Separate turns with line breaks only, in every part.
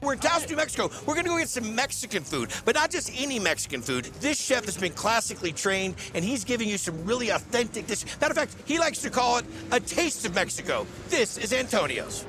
We're in Taos, New Mexico. We're gonna go get some Mexican food, but not just any Mexican food. This chef has been classically trained, and he's giving you some really authentic dishes. Matter of fact, he likes to call it a taste of Mexico. This is Antonio's.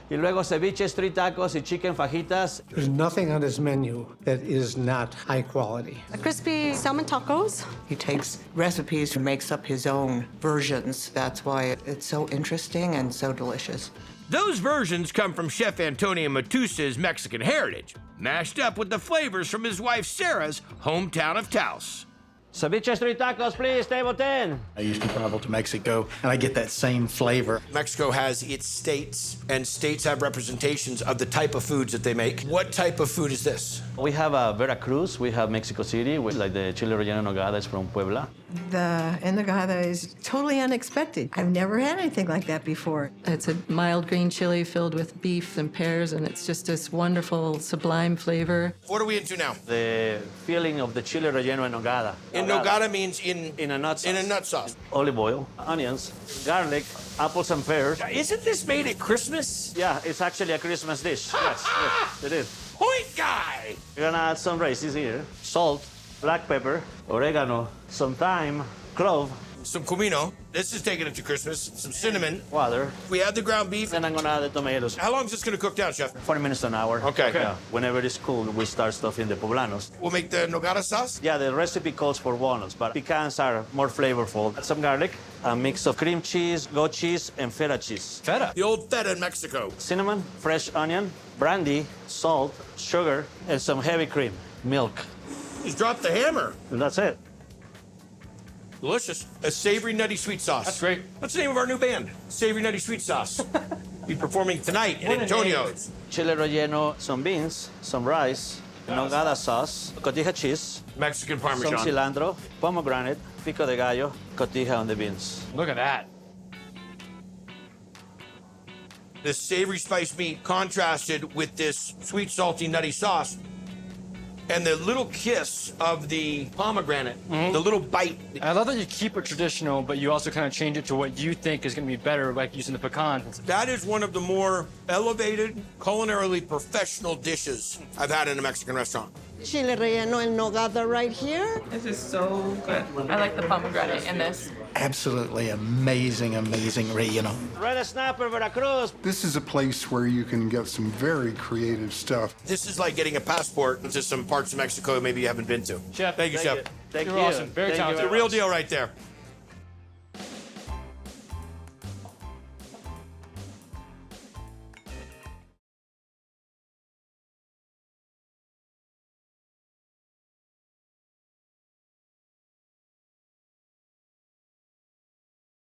Y luego ceviche, street tacos y chicken fajitas.
There's nothing on his menu that is not high quality.
Crispy salmon tacos.
He takes recipes and makes up his own versions. That's why it's so interesting and so delicious.
Those versions come from Chef Antonio Matusa's Mexican heritage, mashed up with the flavors from his wife Sarah's hometown of Taos.
Ceviche, street tacos, please, table 10.
I used to travel to Mexico, and I get that same flavor.
Mexico has its states, and states have representations of the type of foods that they make. What type of food is this?
We have Veracruz, we have Mexico City, like the Chile Relleno Nogada is from Puebla.
The Nogada is totally unexpected. I've never had anything like that before.
It's a mild green chili filled with beef and pears, and it's just this wonderful, sublime flavor.
What are we into now?
The feeling of the Chile Relleno en Nogada.
In Nogada means in
a nut sauce.
In a nut sauce.
Olive oil, onions, garlic, apples and pears.
Isn't this made at Christmas?
Yeah, it's actually a Christmas dish. Yes, it is.
Point guy!
We're gonna add some raisins here. Salt, black pepper, oregano, some thyme, clove,
Some comino. This is taking it to Christmas. Some cinnamon.
water.
We add the ground beef.
Then I'm gonna add the tomatoes.
How long is this gonna cook down, Chef?
40 minutes to an hour.
Okay.
Yeah. Whenever it's cool, we start stuffing the poblanos.
We'll make the Nogada sauce.
Yeah, the recipe calls for walnuts, but pecans are more flavorful. Add some garlic, a mix of cream cheese, goat cheese, and feta cheese.
Feta. The old feta in Mexico.
Cinnamon, fresh onion, brandy, salt, sugar, and some heavy cream, milk.
Just drop the hammer.
And that's it.
Delicious. A savory, nutty, sweet sauce.
That's great.
That's the name of our new band. Savory, nutty, sweet sauce. Be performing tonight at Antonio's.
Chile relleno, some beans, some rice, nogada sauce, cotija cheese,
Mexican
some
Parmesan.
cilantro, pomegranate, pico de gallo, cotija on the beans.
Look at that.
This savory spiced meat contrasted with this sweet, salty, nutty sauce. And the little kiss of the pomegranate, the little bite.
I love that you keep it traditional, but you also kind of change it to what you think is going to be better, like using the pecans.
That is one of the more elevated, culinarily professional dishes I've had in a Mexican restaurant.
Chile Relleno and Nogada right here.
This is so good. I like the pomegranate in this.
Absolutely amazing, amazing relleno.
Red snapper, Veracruz.
This is a place where you can get some very creative stuff.
This is like getting a passport into some parts of Mexico maybe you haven't been to.
Chef,
Thank you, Chef.
Thank
You're
you.
awesome. Very
Thank you
talented.
The real deal right there.